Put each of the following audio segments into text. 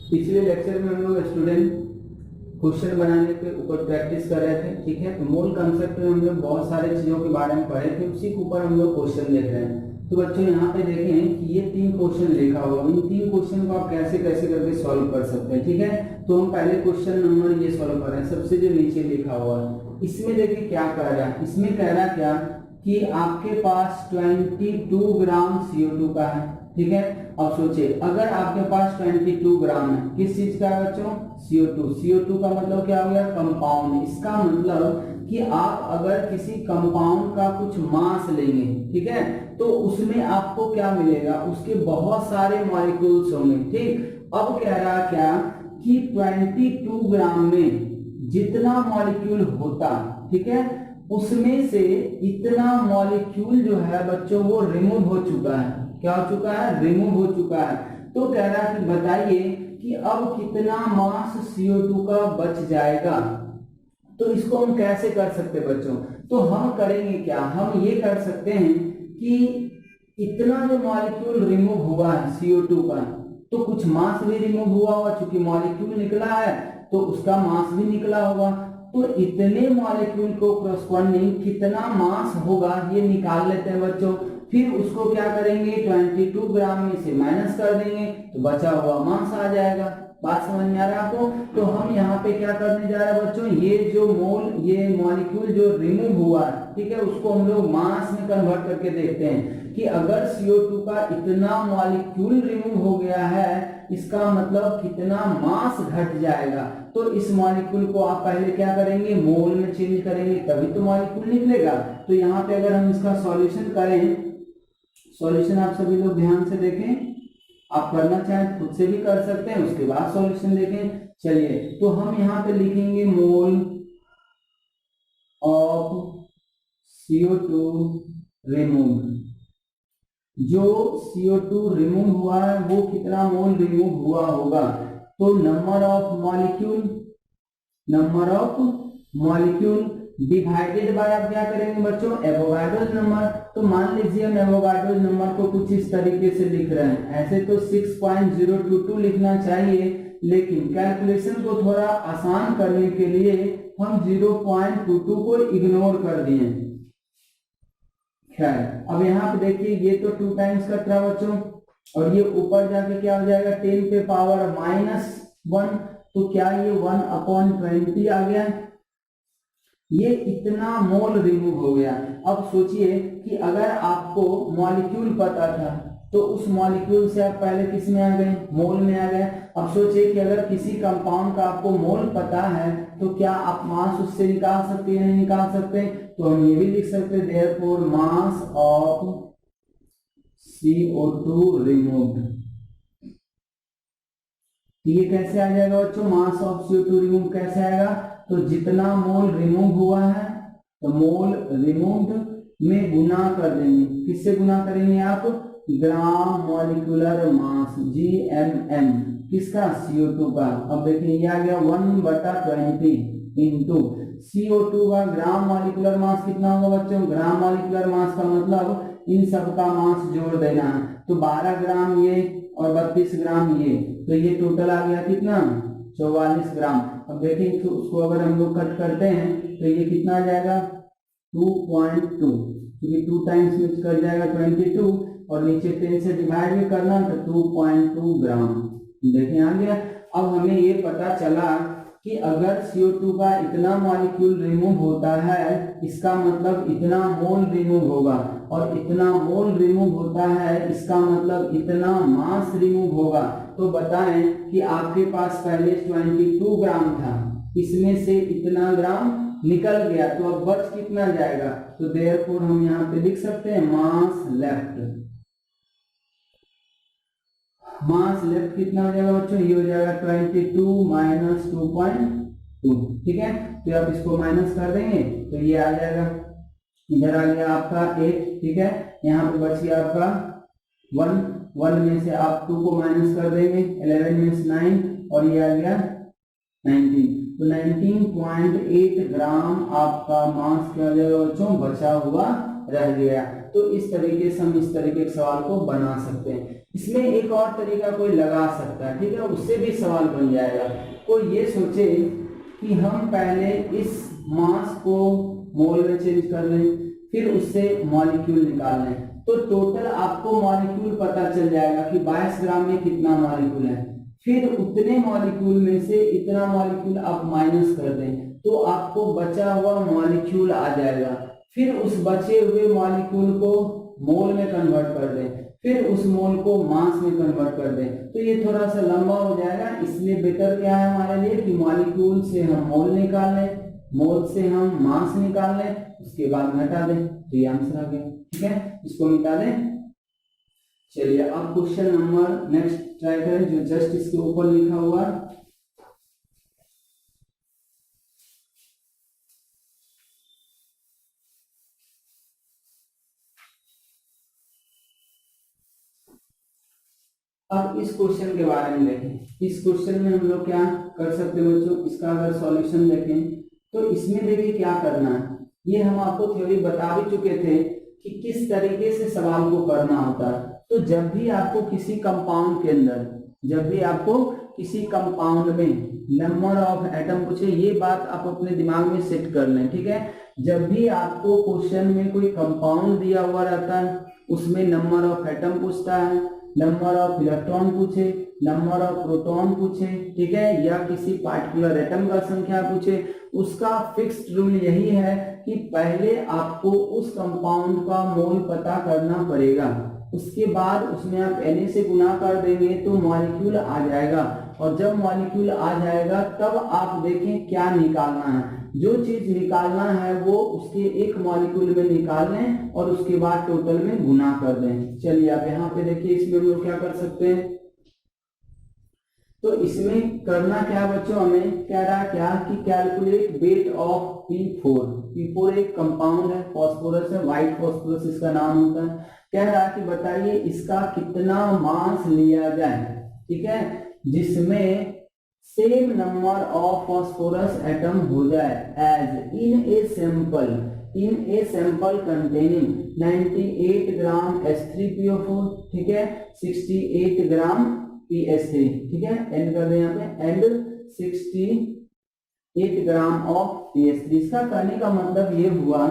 पिछले लेक्चर में हम लोग स्टूडेंट क्वेश्चन बनाने के ऊपर प्रैक्टिस कर रहे थे, ठीक है। तो मूल कंसेप्ट में हम लोग बहुत सारे चीजों के बारे में पढ़े थे, उसी के ऊपर हम लोग क्वेश्चन देख रहे हैं। तो बच्चों यहाँ पे देखें कि ये 3 क्वेश्चन लिखा हुआ है, इन 3 क्वेश्चन को आप कैसे कैसे करके सॉल्व कर सकते हैं, ठीक है। तो हम पहले क्वेश्चन नंबर ये सॉल्व कर रहे हैं, सबसे जो नीचे लिखा हुआ है इसमें देखिए क्या कह रहा है। इसमें कह रहा क्या कि आपके पास 22 ग्राम CO2 का है, ठीक है। अब सोचिए अगर आपके पास 22 ग्राम है, किस चीज का है बच्चों? CO2 का मतलब क्या हो गया? कंपाउंड। इसका मतलब कि आप अगर किसी कंपाउंड का कुछ मास लेंगे, ठीक है, तो उसमें आपको क्या मिलेगा? उसके बहुत सारे मॉलिक्यूल्स होंगे, ठीक। अब कह रहा क्या कि 22 ग्राम में जितना मॉलिक्यूल होता, ठीक है, उसमें से इतना मॉलिक्यूल जो है बच्चों वो रिमूव हो चुका है। क्या हो चुका है? रिमूव हो चुका है। तो कह रहा है कि बताइए कि अब कितना मास CO2 का बच जाएगा। तो इसको हम कैसे कर सकते हैं बच्चों? तो हम करेंगे क्या, हम ये कर सकते हैं कि इतना जो मॉलिक्यूल रिमूव हुआ है CO2 का, तो कुछ मास भी रिमूव हुआ होगा, चूंकि मॉलिक्यूल निकला है तो उसका मास भी निकला होगा। तो इतने मॉलिक्यूल को करस्पॉन्डिंग कितना मास होगा ये निकाल लेते हैं बच्चों। फिर उसको क्या करेंगे? 22 ग्राम में से माइनस कर देंगे तो बचा हुआ मास आ जाएगा। बात समझ में आ रहा है आपको? तो हम यहाँ पे क्या करने जा रहे हैं बच्चों, ये मॉलिक्यूल जो रिमूव हुआ है, ठीक है, उसको हम लोग मास में कन्वर्ट करके देखते हैं कि अगर CO2 का इतना मॉलिक्यूल रिमूव हो गया है, इसका मतलब कितना मास घट जाएगा। तो इस मॉलिक्यूल को आप पहले क्या करेंगे? मोल में चेंज करेंगे, तभी तो मॉलिक्यूल निकलेगा। तो यहाँ पे अगर हम इसका सॉल्यूशन करें, सॉल्यूशन आप सभी लोग ध्यान से देखें, आप करना चाहें खुद से भी कर सकते हैं, उसके बाद सॉल्यूशन देखें। चलिए तो हम यहाँ पे लिखेंगे मोल ऑफ CO2 रिमूव। जो CO2 रिमूव हुआ है वो कितना मोल रिमूव हुआ होगा? तो number of molecule divided by, आप क्या करेंगे बच्चों? Avogadro's number. तो मान लीजिए हम एवोगाड्रोस नंबर को कुछ इस तरीके से लिख रहे हैं, ऐसे तो 6.022 लिखना चाहिए, लेकिन कैलकुलेशन को थोड़ा आसान करने के लिए हम 0.22 को इग्नोर कर दिए। खैर अब यहाँ पे देखिए ये तो 2 टाइम्स का था बच्चों, और ये ऊपर जाके क्या हो जाएगा? 10 पे पावर -1। तो क्या ये 1/20 आ गया? ये इतना मोल रिमूव हो गया। अब सोचिए कि अगर आपको मॉलिक्यूल पता था तो उस मॉलिक्यूल से आप पहले किस में आ गए? मोल में आ गए। अब सोचिए कि अगर किसी कंपाउंड का आपको मोल पता है तो क्या आप मास उससे निकाल सकते हैं? नहीं निकाल सकते। तो हम ये भी लिख सकते हैं therefore mass of CO2 removed. ये कैसे आ जाएगा बच्चों? मास ऑफ CO2 रिमूव कैसे आएगा? तो जितना मोल रिमूव हुआ है तो मोल रिमूव्ड में गुना कर देंगे। किससे गुना करेंगे आप? ग्राम मॉलिक्यूलर मास, GMM, किसका? CO2 का। अब देखिए ये आ गया 1/20 इंटू CO2 का ग्राम मॉलिक्यूलर मास कितना होगा बच्चों? ग्राम मॉलिक्यूलर मास का मतलब इन सब का मास जोड़ देना है। तो 12 ग्राम ये और 32 ग्राम ये, तो ये टोटल आ गया कितना? 44 ग्राम। अब देखिए तो उसको अगर हम लोग कट करते हैं तो ये कितना आ जाएगा? 2.2, क्योंकि 2 टाइम्स में कर जाएगा 22 और नीचे 10 से डिवाइड भी करना तो 2.2 ग्राम। देखिए आ गया। अब हमें ये पता चला कि अगर CO2 का इतना मॉलिक्यूल रिमूव होता है, इसका मतलब इतना मोल रिमूव होगा, और इतना मोल रिमूव होता है इसका मतलब इतना मास रिमूव होगा। तो बताएं कि आपके पास पहले 22 ग्राम था, इसमें से इतना ग्राम निकल गया, तो अब बच कितना जाएगा? तो देयरफॉर हम यहाँ पे लिख सकते हैं मास लेफ्ट। मास लेफ्ट कितना हो जाएगा बच्चों? ये हो जाएगा 22 माइनस 2.2, ठीक है। तो आप इसको माइनस कर देंगे तो ये आ जाएगा, इधर आ गया आपका 8, ठीक है। यहाँ पे बच गया आपका 1 में से आप 2 को माइनस कर देंगे, 11 में से 9 और ये आ गया 19। तो 19.8 ग्राम आपका मास क्या हो जाएगा बच्चों? बचा हुआ रह गया। तो तो इस तरीके से हम इस तरीके के सवाल को बना सकते हैं। इसमें एक और तरीका कोई लगा सकता है, ठीक है, उससे भी सवाल बन जाएगा। कोई ये सोचे कि हम पहले इस मास को मोल में चेंज कर लें, फिर उससे मॉलिक्यूल निकाल लें, तो टोटल आपको मॉलिक्यूल पता चल जाएगा कि 22 ग्राम में कितना मॉलिक्यूल है। फिर उतने मॉलिक्यूल में से इतना मॉलिक्यूल आप माइनस कर दें तो आपको बचा हुआ मॉलिक्यूल आ जाएगा। फिर उस बचे हुए मॉलिक्यूल को मोल में कन्वर्ट कर दें, फिर उस मोल को मास में कन्वर्ट कर दें, तो ये थोड़ा सा लंबा हो जाएगा। इसलिए बेटर क्या है हमारे लिए कि मॉलिक्यूल से हम मोल निकाल लें, मोल से हम मास निकाल लें, उसके बाद घटा दें, तो ये आंसर आ गया। ठीक है, इसको मिटा दें। चलिए अब क्वेश्चन नंबर नेक्स्ट ट्राई करें, जो जस्ट इसके ऊपर लिखा हुआ है। अब इस क्वेश्चन के बारे में देखें। इस क्वेश्चन में हम लोग क्या कर सकते हैं बच्चों, इसका अगर सॉल्यूशन देखें तो इसमें देखिए क्या करना है। ये हम आपको थ्योरी बता भी चुके थे कि किस तरीके से सवाल को करना होता है। तो जब भी आपको किसी कंपाउंड के अंदर, जब भी आपको किसी कंपाउंड में नंबर ऑफ एटम पूछे, ये बात आप अपने दिमाग में सेट कर लें, ठीक है। जब भी आपको क्वेश्चन में कोई कंपाउंड दिया हुआ रहता है, उसमें नंबर ऑफ एटम पूछता है, नंबर ऑफ इलेक्ट्रॉन पूछे, नंबर ऑफ प्रोटॉन पूछे, ठीक है, या किसी पार्टिकुलर एटम का संख्या पूछे, उसका फिक्स्ड रूल यही है कि पहले आपको उस कंपाउंड का मोल पता करना पड़ेगा। उसके बाद उसमें आप Na से गुना कर देंगे तो मॉलिक्यूल आ जाएगा, और जब मॉलिक्यूल आ जाएगा तब आप देखें क्या निकालना है। जो चीज निकालना है वो उसके एक मॉलिक्यूल में निकाल लें और उसके बाद टोटल में गुना कर दें। चलिए आप यहाँ पे देखिए, इसमें हम लोग क्या कर सकते हैं। तो इसमें करना क्या बच्चों, हमें कह रहा क्या कि calculate weight of P4। P4 एक कंपाउंड है, फास्फोरस है, व्हाइट फास्फोरस इसका नाम होता है। कह रहा कि बताइए इसका कितना मास लिया जाए, ठीक है, जिसमें same number of phosphorus atom हो जाए as in a sample containing 98 gram H3PO4, ठीक है, 68 ग्राम PS3, ठीक है, एंड कर दें यहाँ पे, एंड 68 ग्राम ऑफ PS3। इसका करने का मतलब ये हुआ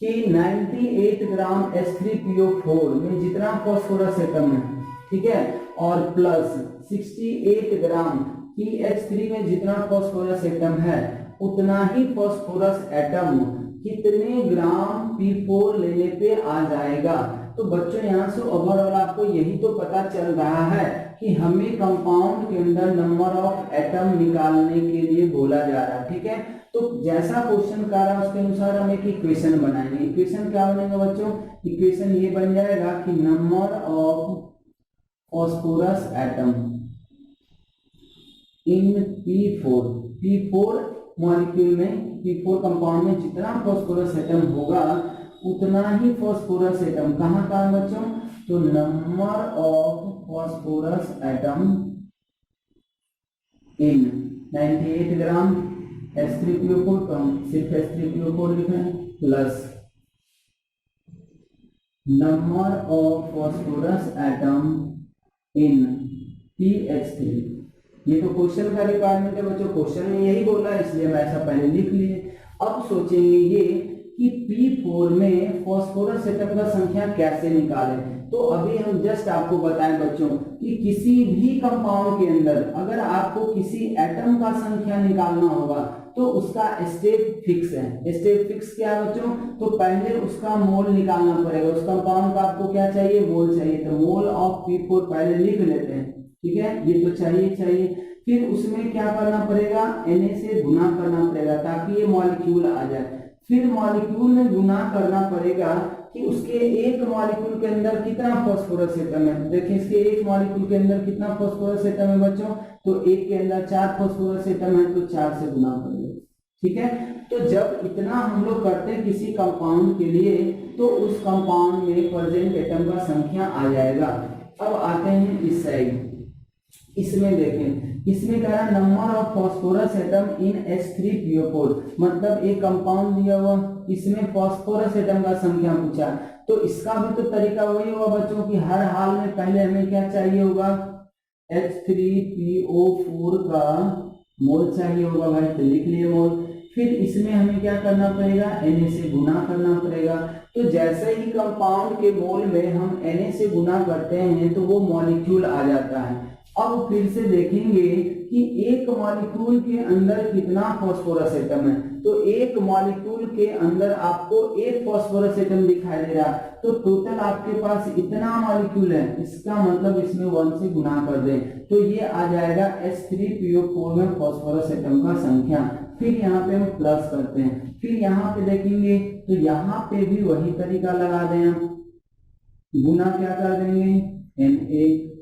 कि 98 ग्राम H3PO4 में जितना फास्फोरस एटम है, ठीक है, और प्लस 68 ग्राम PH3 में जितना फास्फोरस एटम है, उतना ही फास्फोरस एटम कितने ग्राम P4 लेने पे आ जाएगा। तो बच्चों यहाँ से ओवरऑल आपको यही तो पता चल रहा है कि हमें कंपाउंड के अंदर नंबर ऑफ एटम निकालने के लिए बोला जा रहा है, ठीक है। तो जैसा क्वेश्चन कर रहा है उसके अनुसार हम एक इक्वेशन बनाएंगे। इक्वेशन क्या बनेगा बच्चों, इक्वेशन ये बन जाएगा कि number of phosphorus atom in P4 molecule में, P4 कंपाउंड में जितना फास्फोरस एटम होगा उतना ही फास्फोरस एटम कहाँ का है बच्चों, तो number of phosphorus atom in 98 gram H3PO4, कम सिर्फ H3PO4 लिखे plus number of phosphorus atom in PH3। ये तो क्वेश्चन का रिक्वायरमेंट है बच्चों, क्वेश्चन में यही बोला है इसलिए मैं ऐसा पहले लिख लिए। अब सोचेंगे ये कि P4 में फास्फोरस एटम का संख्या कैसे निकालें। तो अभी हम जस्ट आपको बताएं बच्चों कि किसी भी कंपाउंड के अंदर अगर आपको किसी एटम का संख्या निकालना होगा तो उसका स्टेप फिक्स है। स्टेप फिक्स क्या है बच्चों, तो पहले उसका मोल निकालना पड़ेगा। उस कंपाउंड का आपको क्या चाहिए, मोल चाहिए, तो मोल ऑफ P4 पहले लिख लेते हैं, ठीक है, ये तो चाहिए। फिर उसमें क्या करना पड़ेगा, Na से गुना करना पड़ेगा ताकि ये मॉलिक्यूल आ जाए। फिर मॉलिक्यूल में गुना करना पड़ेगा कि उसके एक मॉलिक्यूल के अंदर कितना फास्फोरस एटम है। देखिए इसके एक मॉलिक्यूल के अंदर कितना फास्फोरस एटम है बच्चों, तो एक के अंदर 4 फास्फोरस एटम है, तो 4 से गुना करेंगे, ठीक है। तो जब इतना हम लोग करते हैं किसी कंपाउंड के लिए तो उस कंपाउंड में प्रेजेंट एटम का संख्या आ जाएगा। अब आते हैं इस साइड, इसमें देखें, इसमें कह रहा number of phosphorus atom in H3PO4, मतलब एक कंपाउंड दिया हुआ, इसमें फास्फोरस एटम का संख्या पूछा, तो इसका भी तो तरीका वही होगा बच्चों की हर हाल में पहले हमें क्या चाहिए होगा, H3PO4 का मोल चाहिए होगा भाई, तो लिख लिए मोल। फिर इसमें हमें क्या करना पड़ेगा, Na से गुना करना पड़ेगा। तो जैसे ही कंपाउंड के मोल में हम Na से गुना करते हैं तो वो मॉलिक्यूल आ जाता है। अब फिर से देखेंगे कि एक मॉलिक्यूल के अंदर कितना फास्फोरस एटम है, तो एक मॉलिक्यूल के अंदर आपको एक फास्फोरस एटम दिखाई दे रहा है, तो टोटल आपके पास इतना मॉलिक्यूल है, इसका मतलब इसमें 1 से गुना कर दें तो ये आ जाएगा H3PO4 में फास्फोरस एटम का संख्या। फिर यहाँ पे हम प्लस करते हैं, फिर यहाँ पे देखेंगे तो यहाँ पे भी वही तरीका लगा दें हम, गुना क्या कर देंगे Na,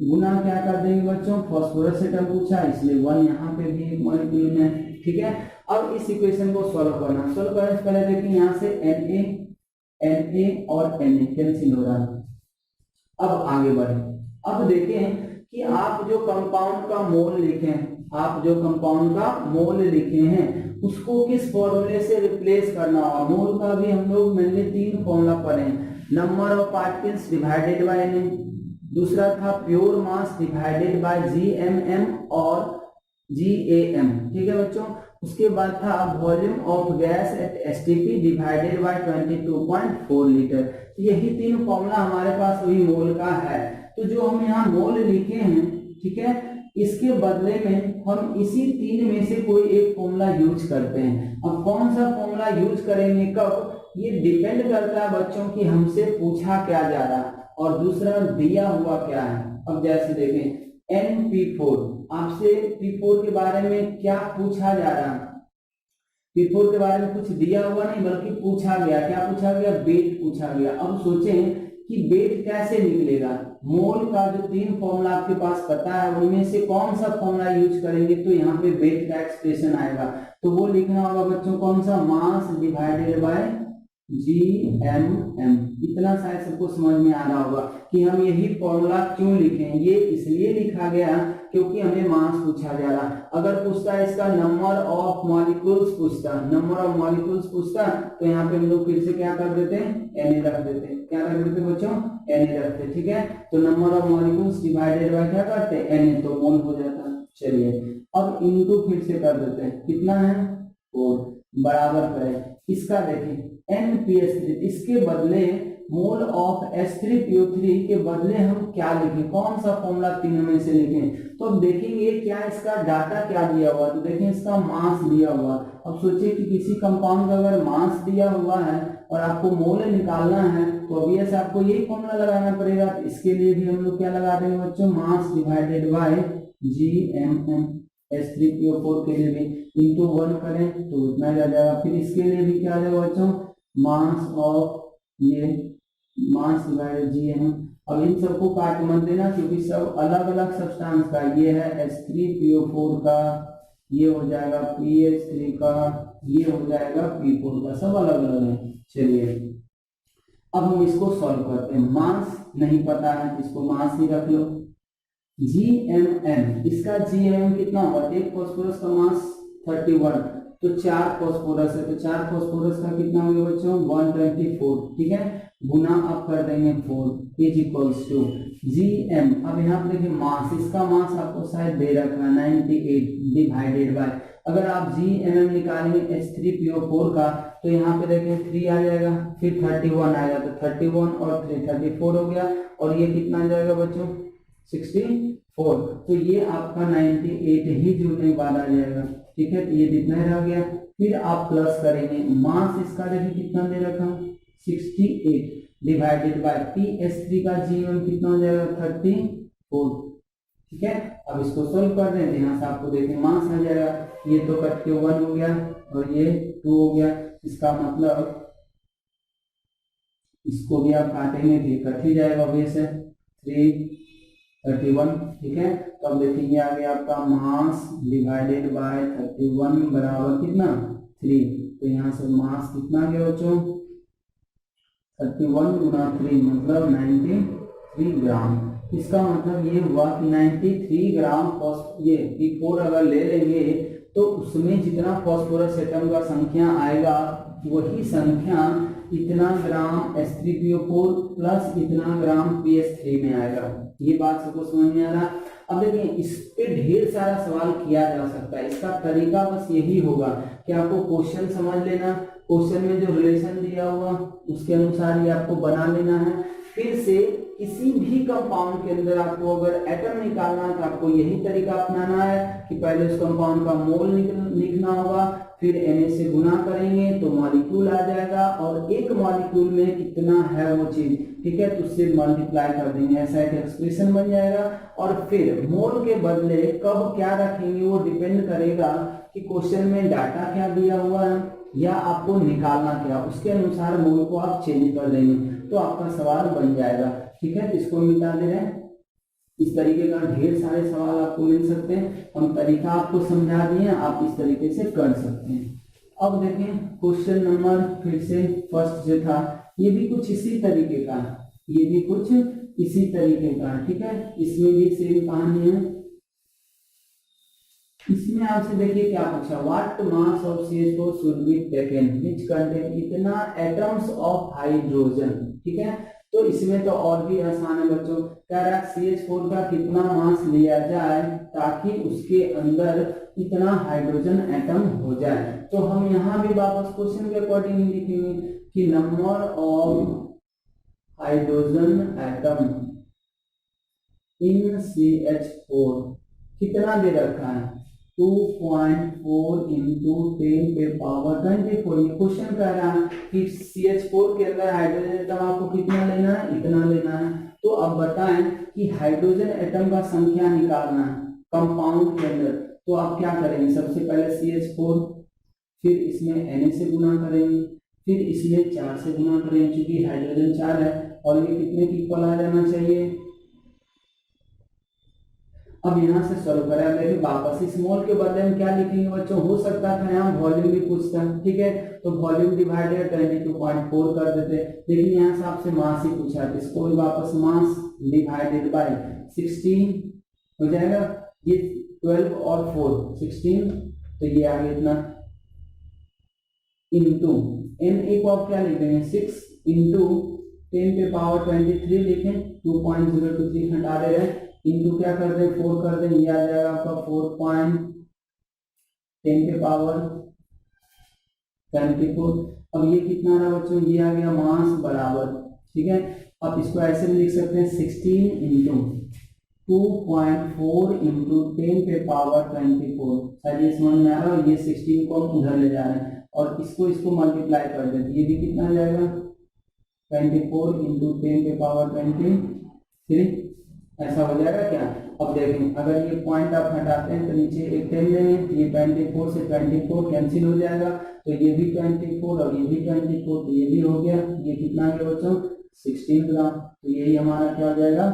गुना क्या कर देंगे बच्चों, फास्फोरस एटम पूछा इसलिए 1 यहाँ पे भी एक मॉलिक्यूल है, ठीक है। अब इस इक्वेशन को सॉल्व करने से पहले देखिए यहाँ से Na और Na कैंसिल हो रहा है। अब आगे बढ़े, अब देखें कि आप जो कंपाउंड का मोल लिखे हैं उसको किस फॉर्मूले से रिप्लेस करना होगा। मोल का भी हम लोग मैंने 3 फॉर्मूला पढ़े हैं, number of particles divided by Na, दूसरा था pure mass divided by GMM और GAM, ठीक है बच्चों। उसके बाद था volume of gas eight STP divided by 22.4 litre. यही 3 फॉर्मूला हमारे पास वही मोल का है। तो जो हम यहाँ मोल लिखे हैं, ठीक है, इसके बदले में हम इसी 3 में से कोई एक फॉर्मूला यूज करते हैं। अब कौन सा फॉर्मूला यूज करेंगे कब, ये डिपेंड करता है बच्चों की हमसे पूछा क्या जा रहा है और दूसरा दिया हुआ क्या है। अब जैसे देखें NP4, आपसे P4 के बारे में क्या पूछा जा रहा है, P4 के बारे में कुछ दिया हुआ नहीं बल्कि पूछा गया, क्या पूछा गया, वेट पूछा गया। अब सोचें कि वेट कैसे निकलेगा, मोल का जो 3 फॉर्मूला आपके पास पता है उनमें से कौन सा फॉर्मूला यूज करेंगे तो यहाँ पे वेट का एक्सप्रेशन आएगा। तो वो लिखना होगा बच्चों कौन सा, मास डिवाइडेड बाय GMM। इतना शायद सबको समझ में आ रहा होगा कि हम यही फॉर्मूला क्यों लिखें। ये इसलिए लिखा गया क्योंकि हमें मास पूछा जा रहा। अगर पूछता है इसका नंबर ऑफ मॉलिक्यूल्स पूछता तो यहाँ पे हम लोग फिर से क्या कर देते हैं, Na रख देते हैं। क्या रख देते बच्चों, Na रखते, ठीक है। तो number of molecules divided by क्या करते हैं, Na, तो मोल हो जाता है। चलिए अब इनटू फिर से कर देते हैं, कितना है 4, बराबर करें इसका देखें NPH3, इसके बदले मोल ऑफ H3PO3 के बदले हम क्या लिखें, कौन सा फॉर्मूला 3 में से लिखें। तो अब देखेंगे क्या इसका डाटा क्या दिया हुआ, तो देखें इसका मास दिया हुआ। अब सोचिए कि किसी कंपाउंड का अगर मास दिया हुआ है और आपको मोल निकालना है तो ऑब्वियस आपको यही फॉर्मूला लगाना पड़ेगा। तो इसके लिए भी हम लोग क्या लगा देंगे बच्चों, mass divided by GMM। H3PO4 के लिए भी इंटू 1 करें तो उतना ही आ जाएगा। फिर इसके लिए भी क्या आ जाएगा बच्चों, मास ऑफ ये मास डिवाइडेड GMM। अब इन सबको काट मत देना क्योंकि सब अलग अलग सब्सटेंस का, ये है H3PO4 का, ये हो जाएगा PH3 का, ये हो जाएगा P4 का, सब अलग अलग है। चलिए अब हम इसको सॉल्व करते हैं। मास नहीं पता है, इसको मास ही रख लो। GMM, इसका GMM कितना होगा, एक फास्फोरस का मास 31, तो 4 फास्फोरस है, तो 4 फास्फोरस का कितना होगा बच्चों 124, ठीक है, गुना आप कर देंगे 4 इज इक्वल्स टू GM। अब यहाँ पे देखिए मास, इसका मास आपको शायद दे रखा है 98 डिवाइडेड बाय, अगर आप GMM निकालेंगे H3PO4 का तो यहाँ पे देखें 3 आ जाएगा, फिर 31 आएगा, तो 31 और 3 34 हो गया, और ये कितना आ जाएगा बच्चों 64, तो ये आपका 98 ही जुड़ने के बाद आ जाएगा, ठीक है। तो ये कितना रह गया, फिर आप प्लस करेंगे, मास इसका देखिए कितना दे रखा 68 डिवाइडेड बाय PH3 का GMM कितना हो जाएगा 34, ठीक है। अब इसको सोल्व कर दें, यहाँ से आपको देखें मास आ जाएगा, ये तो कट के 1 हो गया और ये 2 हो गया, इसका मतलब इसको भी आप काटेंगे तो ये कट ही जाएगा, वैसे 331, ठीक है। तो अब देखेंगे आगे आपका मास डिवाइडेड बाय 31 बराबर कितना 3, तो यहाँ से मास कितना गया बच्चों 31 गुना 3 मतलब 93 ग्राम। इसका मतलब ये हुआ कि 93 ग्राम ये P4 अगर ले लेंगे तो उसमें जितना फास्फोरस एटम का संख्या आएगा वही संख्या इतना ग्राम H3PO4 प्लस इतना ग्राम PH3 में आएगा। ये बात सबको समझ में आ रहा। अब देखिए इस पे ढेर सारा सवाल किया जा सकता है। इसका तरीका बस यही होगा कि आपको क्वेश्चन समझ लेना, क्वेश्चन में जो रिलेशन दिया हुआ उसके अनुसार ये आपको बना लेना है। फिर से किसी भी कंपाउंड के अंदर आपको अगर एटम निकालना है तो आपको यही तरीका अपनाना है कि पहले उस कंपाउंड का मोल लिखना होगा, फिर Na से गुना करेंगे तो मॉलिक्यूल आ जाएगा और एक मॉलिक्यूल में कितना है वो चीज, ठीक है, तो उससे मल्टीप्लाई कर देंगे, ऐसा एक एक्सप्रेशन बन जाएगा। और फिर मोल के बदले कब क्या रखेंगे वो डिपेंड करेगा कि क्वेश्चन में डाटा क्या दिया हुआ है या आपको निकालना क्या, उसके अनुसार मोल को आप चेंज कर देंगे तो आपका सवाल बन जाएगा। ठीक है, इसको मिटा दे रहे हैं। इस तरीके का ढेर सारे सवाल आपको मिल सकते हैं। हम तरीका आपको समझा दिए, आप इस तरीके से कर सकते हैं। अब देखें क्वेश्चन नंबर फिर से फर्स्ट जो था ये भी कुछ इसी तरीके का, ये भी कुछ इसी तरीके का, ठीक है, इसमें भी सेम कहानी है। इसमें आपसे देखिए क्या पूछा, what mass of CH4 should be taken which contain इतना एटम्स ऑफ हाइड्रोजन। ठीक है, तो इसमें तो और भी आसान है बच्चों, कह रहा है CH4 का कितना मास लिया जाए ताकि उसके अंदर इतना हाइड्रोजन एटम हो जाए। तो हम यहाँ भी वापस क्वेश्चन के अकॉर्डिंग लिखेंगे कि number of hydrogen atom in CH4 कितना दे रखा है, 2.4 into 10 पे पावर 24। ये क्वेश्चन कह रहा है कि CH4 के अंदर हाइड्रोजन एटम आपको कितना लेना है, इतना लेना है। तो अब बताएं कि हाइड्रोजन एटम का संख्या निकालना है कंपाउंड के अंदर, तो आप क्या करेंगे, सबसे पहले CH4, फिर इसमें Na से गुना करेंगे, फिर इसमें 4 से गुना करेंगे क्योंकि हाइड्रोजन 4 है और ये कितने की इक्वल आ जाना चाहिए। अब यहाँ से सॉल्व करें, देखिए वापस इस मोल के बदले में क्या लिखेंगे बच्चों, हो सकता था यहाँ वॉल्यूम भी पूछता, ठीक है, तो वॉल्यूम डिवाइडेड 22.4 कर देते, लेकिन यहाँ से आपसे मास ही पूछा है, इसको भी वापस मास डिवाइडेड बाय 16 हो जाएगा। ये 12 और 4 16, तो ये आ गया इतना इंटू Na को आप क्या लिख देंगे 6 इंटू 10 पे पावर 23 लिखें, 2.023 हटा दे रहे हैं, इंटू क्या कर दें 4 कर दें, ये आ जाएगा आपका 4.10 पे पावर 24। अब ये कितना रहा बच्चों, ये आ गया मास बराबर, ठीक है। अब इसको ऐसे भी लिख सकते हैं 16 इंटू 2.4 इंटू 10 पे पावर 24। शायद ये समझ में आ रहा है, ये 16 को हम उधर ले जा रहे हैं और इसको मल्टीप्लाई कर देते, ये भी कितना आ जाएगा 24 इंटू 10 पे पावर 23, ऐसा हो जाएगा क्या। अब देखें अगर ये पॉइंट आप हटाते हैं तो नीचे एक 10 देंगे, ये 24 से 24 कैंसिल हो जाएगा, तो ये भी 24 और ये भी 24, तो ये भी हो गया, ये कितना आ गया बच्चों 16 ग्राम, तो यही हमारा क्या हो जाएगा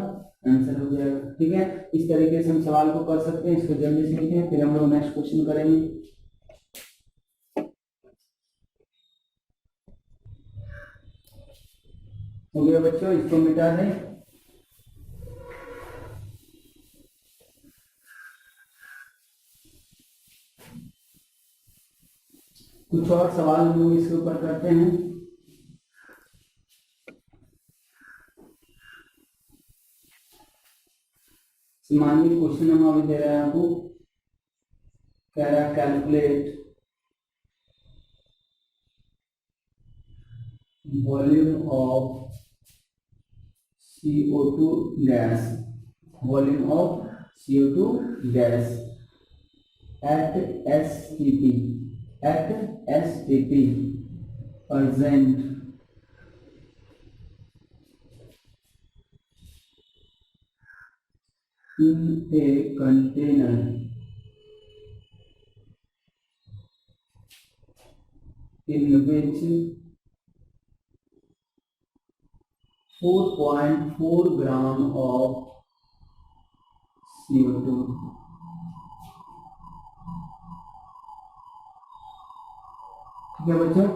आंसर हो जाएगा। ठीक है, इस तरीके से हम सवाल को कर सकते हैं। इसको जल्दी से लिखें, फिर हम लोग नेक्स्ट क्वेश्चन करेंगे। हो गया बच्चों, इसको मिटा दें। कुछ और सवाल हम लोग इसके ऊपर करते हैं। मानिए क्वेश्चन हम अभी दे रहे हैं आपको, कह रहा है calculate volume of CO2 gas, volume of CO2 gas at STP present in a container in which 4.4 gram of CO2 ठीक है बच्चों।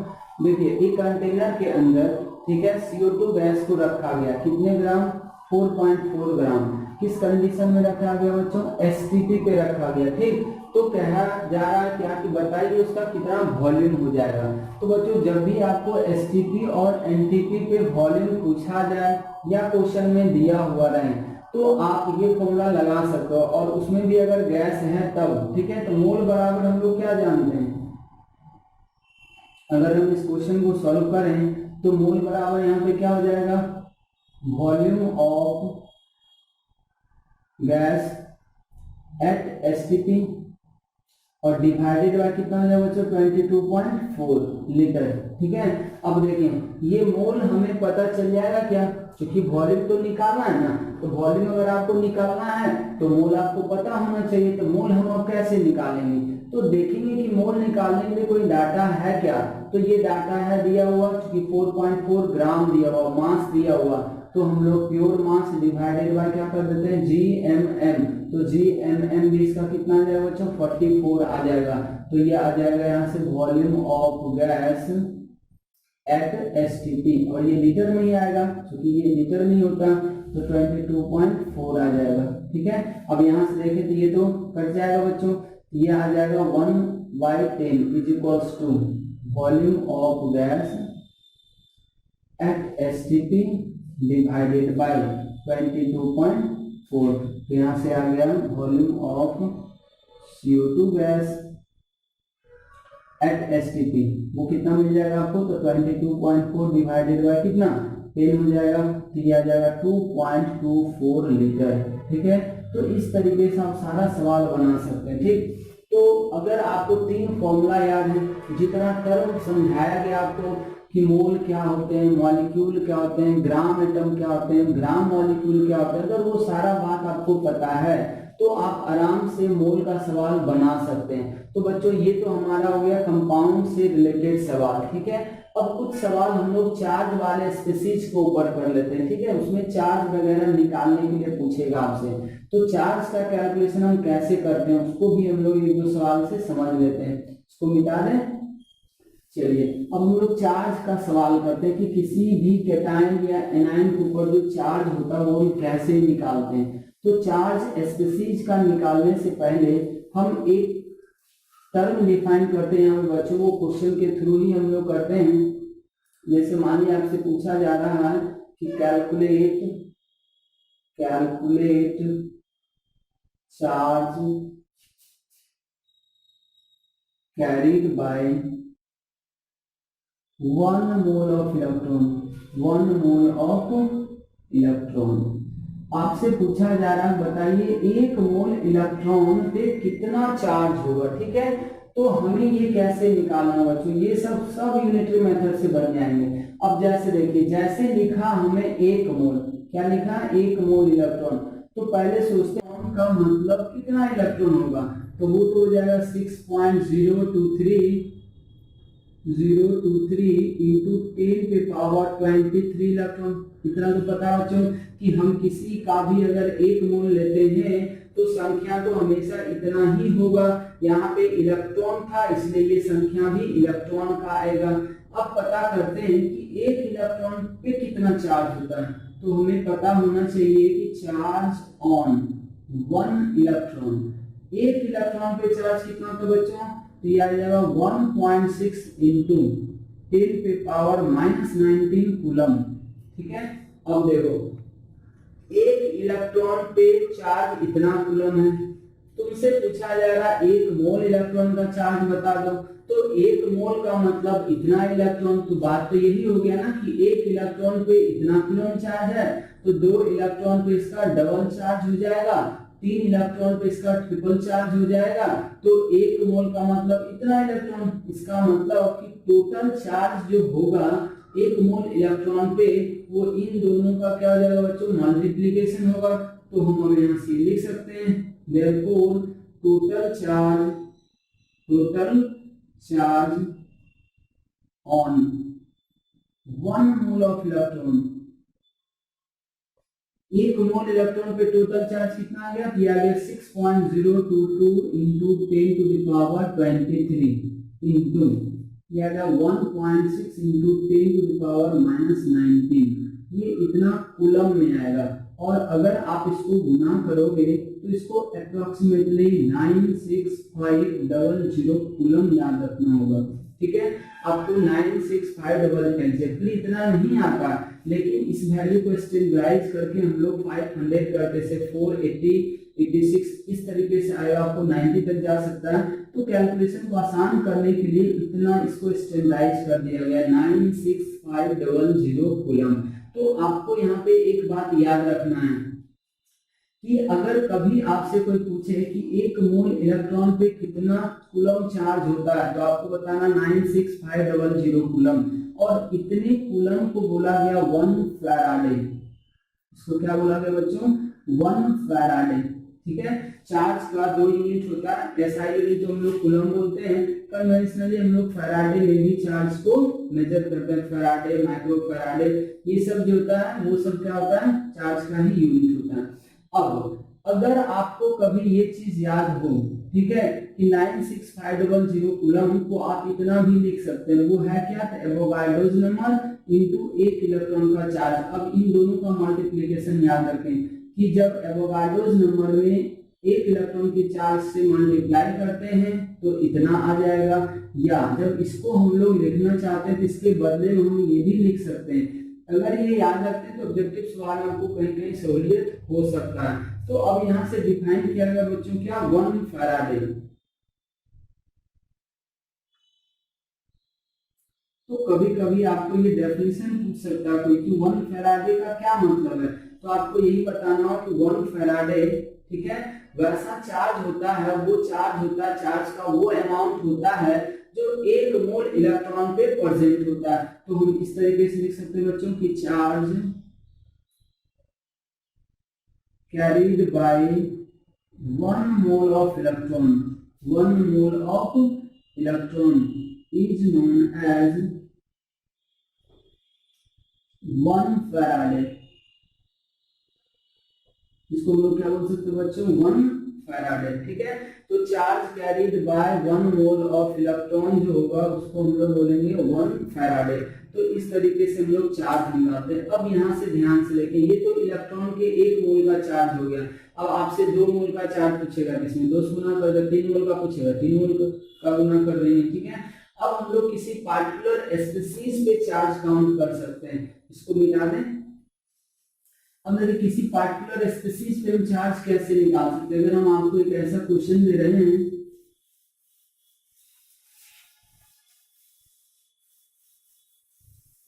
देखिए एक कंटेनर के अंदर, ठीक है, CO2 गैस को रखा गया, कितने ग्राम 4.4 ग्राम, किस कंडीशन में रखा गया बच्चों, एसटीपी पे रखा गया। ठीक, तो कहा जा रहा है क्या कि बताइए उसका कितना वॉल्यूम हो जाएगा। तो बच्चों जब भी आपको एसटीपी और एनटीपी पे वॉल्यूम पूछा जाए या क्वेश्चन में दिया हुआ रहे तो आप ये फॉर्मूला लगा सकते हो, और उसमें भी अगर गैस है तब। ठीक है, तो मोल बराबर हम लोग क्या जानते हैं, अगर हम इस क्वेश्चन को सॉल्व करें तो मोल बराबर यहाँ पे क्या हो जाएगा, volume of gas at STP और डिवाइडेड बाय कितना हो जाएगा बच्चों, 22.4 लीटर। ठीक है, अब देखें ये मोल हमें पता चल जाएगा क्या, क्योंकि वॉल्यूम तो निकालना है ना, तो वॉल्यूम अगर आपको निकालना है तो मोल आपको पता होना चाहिए। तो मोल हम अब कैसे निकालेंगे, तो देखेंगे कि मोल निकालने के लिए कोई डाटा है क्या। तो ये डाटा है दिया हुआ, क्योंकि 4.4 ग्राम दिया हुआ, मास दिया हुआ, तो हम लोग प्योर मास डिवाइडेड बाय क्या कर देते हैं, GMM। तो GMM भी इसका कितना आ जाएगा बच्चों, 44 आ जाएगा। तो ये आ जाएगा यहाँ से volume of gas at STP, और ये लीटर में ही आएगा क्योंकि ये लीटर में ही होता, तो 22.4 आ जाएगा। ठीक है, अब यहाँ से देखें तो ये तो कट जाएगा बच्चों, ये आ जाएगा 1/10 is equals to volume of gas at STP divided by 22.4। तो यहाँ से आ गया volume of CO2 gas at STP, वो कितना मिल जाएगा आपको, तो 22.4 डिवाइडेड बाय कितना 10 हो जाएगा, तो ये आ जाएगा 2.24 लीटर। ठीक है, तो इस तरीके से आप सारा सवाल बना सकते हैं। ठीक, तो अगर आपको 3 फॉर्मूला याद है, जितना टर्म समझाया गया आपको कि मोल क्या होते हैं, मॉलिक्यूल क्या होते हैं, ग्राम एटम क्या होते हैं, ग्राम मॉलिक्यूल क्या होते हैं, अगर वो सारा बात आपको पता है तो आप आराम से मोल का सवाल बना सकते हैं। तो बच्चों ये तो हमारा हो गया कंपाउंड से रिलेटेड सवाल। ठीक है, अब कुछ सवाल हम लोग चार्ज वाले स्पीशीज को ऊपर कर लेते हैं। ठीक है, उसमें चार्ज वगैरह निकालने के लिए पूछेगा आपसे, तो चार्ज का कैलकुलेशन हम कैसे करते हैं उसको भी हम लोग 1-2 सवाल से समझ लेते हैं। इसको मिटा दें। चलिए अब हम लोग चार्ज का सवाल करते हैं कि किसी भी कैटायन या एनायन के ऊपर जो चार्ज होता है वो हम कैसे निकालते हैं। तो चार्ज स्पीशीज का निकालने से पहले हम एक टर्म डिफाइन करते हैं। यहाँ बच्चों को क्वेश्चन के थ्रू ही हम लोग करते हैं। जैसे मानिए आपसे पूछा जा रहा है कि calculate charge carried by 1 mole of electron. आपसे पूछा जा रहा है बताइए 1 मोल इलेक्ट्रॉन पे कितना चार्ज होगा। ठीक है, तो हमें ये कैसे निकालना बच्चों, ये सब यूनिटरी मेथड से बन जाएंगे। अब जैसे देखिए, जैसे लिखा हमें 1 मोल, क्या लिखा 1 मोल इलेक्ट्रॉन, तो पहले सोचते हैं का मतलब कितना इलेक्ट्रॉन होगा, तो वो तो हो जाएगा 6.023 इंटू 10 पे पावर 23 इलेक्ट्रॉन। इतना तो पता बच्चों कि हम किसी का भी अगर 1 मोल लेते हैं तो संख्या तो हमेशा इतना ही होगा। यहाँ पे इलेक्ट्रॉन था इसलिए ये संख्या भी इलेक्ट्रॉन का आएगा। अब पता करते हैं कि 1 इलेक्ट्रॉन पे कितना चार्ज होता है, तो हमें पता होना चाहिए कि चार्ज ऑन 1 इलेक्ट्रॉन, 1 इलेक्ट्रॉन पे चार्ज कितना होता है बच्चों, तो ये आ जाएगा 1.6 इंटू 10 पे पावर -19 कूलम। ठीक है, अब देखो 1 इलेक्ट्रॉन पे चार्ज इतना कूलम है, तुमसे पूछा जा रहा है 1 मोल इलेक्ट्रॉन का चार्ज बता दो, तो 1 मोल का मतलब इतना इलेक्ट्रॉन। तो बात तो यही हो गया ना कि 1 इलेक्ट्रॉन पे इतना कूलम चार्ज है, तो 2 इलेक्ट्रॉन पे इसका डबल चार्ज हो जाएगा, 3 इलेक्ट्रॉन पे इसका ट्रिपल चार्ज हो जाएगा। तो 1 मोल का मतलब इतना इलेक्ट्रॉन, इसका मतलब कि टोटल चार्ज जो होगा 1 मोल इलेक्ट्रॉन पे वो इन दोनों का क्या हो जाएगा बच्चों, मल्टीप्लिकेशन होगा। तो हम अब यहाँ से लिख सकते हैं therefore total charge on 1 mole of electron, 1 mole electron पे टोटल चार्ज कितना आ गया, दिया गया 6.022 into 10 to the power 23 into यह आ गया 1.6 इंटू 10 टू द पावर -19, ये इतना कूलम में आएगा। और अगर आप इसको गुना करोगे तो इसको अप्रोक्सीमेटली 96500 कूलम याद रखना होगा। ठीक है, आपको 96500 एग्जैक्टली इतना नहीं आता, लेकिन इस वैल्यू को स्टैंडर्डाइज करके हम लोग 500 करते से 480 86 इस तरीके से आएगा, आपको 90 तक जा सकता है। तो कैलकुलेशन को आसान करने के लिए इतना इसको स्टैंडर्डाइज कर दिया गया 96500 कूलम। तो आपको यहाँ पे एक बात याद रखना है कि अगर कभी आपसे कोई पूछे कि एक मोल इलेक्ट्रॉन पे कितना कूलम चार्ज होता है, तो आपको बताना 96500 कूलम, और इतने कूलम को बोला गया 1 फैराडे। इसको क्या बोला गया बच्चों? 1 फैराडे। ठीक है, चार्ज का 2 यूनिट होता है, ऐसा यूनिट जो हम लोग कूलम बोलते हैं। कन्वेंशनली हम लोग फैराडे में भी चार्ज को मेजर करते हैं, फैराडे, माइक्रो फैराडे, ये सब जो होता है वो सब क्या होता है? चार्ज का ही यूनिट होता है। अब अगर आपको कभी ये चीज याद हो, ठीक है, कि 96500 कूलम को आप इतना भी लिख सकते हैं, वो है क्या? एवोगाड्रोस नंबर इनटू एक इलेक्ट्रॉन का चार्ज। अब इन दोनों का मल्टीप्लिकेशन याद रखें कि जब एवोगाड्रोस नंबर में एक इलेक्ट्रॉन के चार्ज से मल्टीप्लाई करते हैं तो इतना आ जाएगा, या जब इसको हम लोग लिखना चाहते हैं तो इसके बदले में हम ये भी लिख सकते हैं। अगर ये याद रखते हैं तो ऑब्जेक्टिव सवाल में आपको कहीं कहीं सहूलियत हो सकता है। तो अब यहाँ से डिफाइन किया गया बच्चों क्या? 1 फैराडे। तो कभी कभी आपको ये डेफिनेशन पूछ सकता है कोई कि 1 फैराडे का क्या मतलब है, तो आपको यही बताना हो कि 1 फैराडे, ठीक है, वैसा चार्ज होता है, वो चार्ज होता है, चार्ज का वो अमाउंट होता है जो 1 मोल इलेक्ट्रॉन पे प्रेजेंट होता है। तो हम इस तरीके से लिख सकते हैं बच्चों कि charge carried by 1 mole of electron, 1 mole of electron is known as 1 faraday. इसको हम लोग क्या बोल सकते हैं बच्चों? 1 फैराडे। ठीक है, तो charge carried by 1 mole of electron जो होगा उसको हम लोग बोलेंगे 1 फैराडे। तो इस तरीके से हम लोग चार्ज निकालते हैं। अब यहाँ से ध्यान से लेके, ये तो इलेक्ट्रॉन के 1 मोल का चार्ज हो गया। अब आपसे 2 मोल का चार्ज पूछेगा, इसमें 2 से गुना कर दे, 3 मोल का पूछेगा, 3 मोल का गुना कर देंगे। ठीक है, अब हम लोग किसी पार्टिकुलर स्पीशीज पे चार्ज काउंट कर सकते हैं, इसको मिटा दें। अब देखिए किसी पार्टिकुलर स्पीशीज पे हम चार्ज कैसे निकाल सकते हैं। अगर हम आपको एक ऐसा क्वेश्चन दे रहे हैं,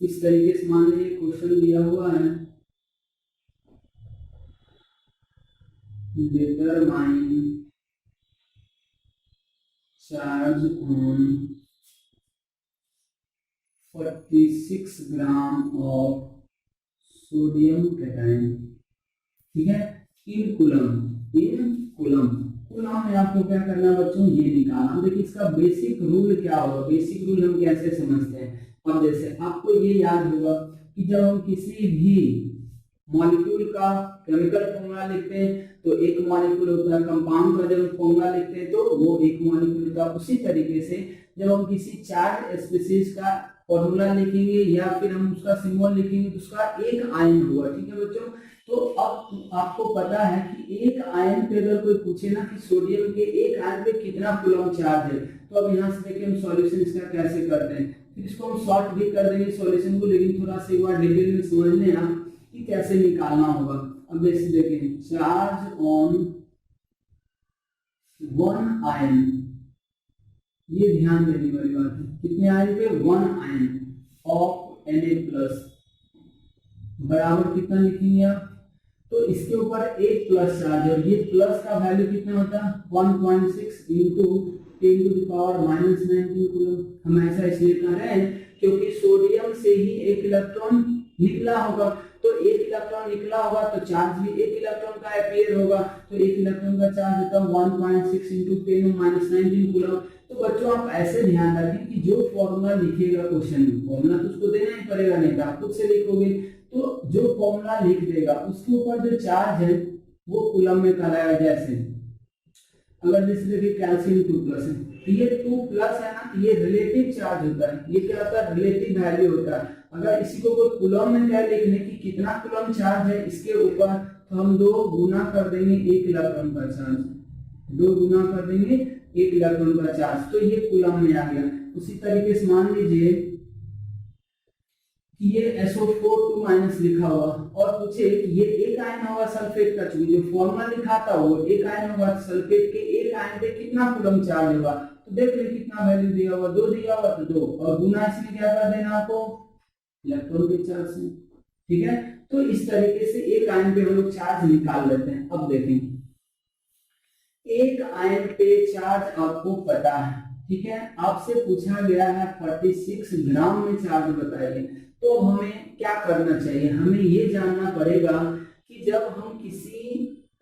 इस तरीके से मान लीजिए क्वेश्चन दिया हुआ है, determine charge on 46 gram of sodium cation, ठीक है, इन कूलम। कूलम में आपको क्या करना है बच्चों? ये निकालना। देखिए इसका बेसिक रूल क्या होगा, बेसिक रूल हम कैसे समझते हैं। अब जैसे आपको ये याद होगा कि जब हम किसी भी मॉलिक्यूल का केमिकल फॉर्मूला लिखते हैं तो एक मॉलिक्यूल होता है, कंपाउंड का जब फॉर्मूला लिखते हैं तो वो एक मॉलिक्यूल होता है। उसी तरीके से जब हम किसी चार्ज स्पीशीज का फॉर्मूला लिखेंगे या फिर हम उसका सिंबल लिखेंगे तो उसका एक आयन होगा। ठीक है बच्चों, तो अब आपको पता है कि एक आयन पे अगर कोई पूछे ना कि सोडियम के एक आयन पे कितना कूलम चार्ज है, तो अब यहाँ से देखिए हम सॉल्यूशन इसका कैसे करते हैं। फिर इसको हम शॉर्ट भी कर देंगे सॉल्यूशन को, लेकिन थोड़ा सा एक बार डिटेल में समझ लें आप कि कैसे निकालना होगा। अब जैसे देखें चार्ज ऑन 1 आयन, ये ध्यान देने वाली बात है, कितने आयन पे? 1 आयन ऑफ Na+ बराबर कितना लिखेंगे आप? तो इसके ऊपर एक प्लस चार्ज है और ये प्लस का वैल्यू कितना होता है? 1.6 इंटू 10⁻⁻19 कूलम। हम ऐसा इसलिए कर रहे हैं क्योंकि सोडियम से ही एक इलेक्ट्रॉन निकला होगा, तो एक इलेक्ट्रॉन निकला होगा तो चार्ज भी एक इलेक्ट्रॉन का अपीयर होगा, तो एक इलेक्ट्रॉन का चार्ज होता है 1.6 इंटू 10⁻19 कूलम। तो बच्चों आप ऐसे ध्यान रखें कि जो फॉर्मूला लिखेगा क्वेश्चन में, फॉर्मूला तो उसको देना ही पड़ेगा, नहीं तो आप खुद से लिखोगे, तो जो फॉर्मूला लिख देगा उसके ऊपर जो चार्ज है वो कूलम में कराया। जैसे अगर जैसे देखिए कैल्शियम 2+ है, तो ये 2+ है ना, ये रिलेटिव चार्ज होता है, ये क्या होता है? रिलेटिव वैल्यू होता है। अगर इसी को कोई कूलम में क्या लिखने की कितना कूलम चार्ज है, इसके ऊपर तो हम 2 गुना कर देंगे 1 इलेक्ट्रॉन का चार्ज, 2 गुना कर देंगे 1 इलेक्ट्रॉन का चार्ज, तो ये कूलम में आ गया। उसी तरीके से मान लीजिए कि ये SO4 2- लिखा हुआ और पूछे कि ये एक आयन होगा सल्फेट का, चूंकि जो फॉर्मूला लिखा था वो एक आयन होगा, सल्फेट के एक आयन पे कितना कूलम चार्ज होगा, तो देख ले कितना वैल्यू दिया हुआ, 2 दिया हुआ तो 2, और गुना इसमें क्या कर देना आपको इलेक्ट्रॉन के चार्ज से, ठीक है। तो इस तरीके से एक आयन पे हम लोग चार्ज निकाल लेते हैं। अब देखें, एक आयन पे चार्ज आपको पता है, ठीक है, आपसे पूछा गया है 46 ग्राम में चार्ज बताइए, तो हमें क्या करना चाहिए, हमें ये जानना पड़ेगा कि जब हम किसी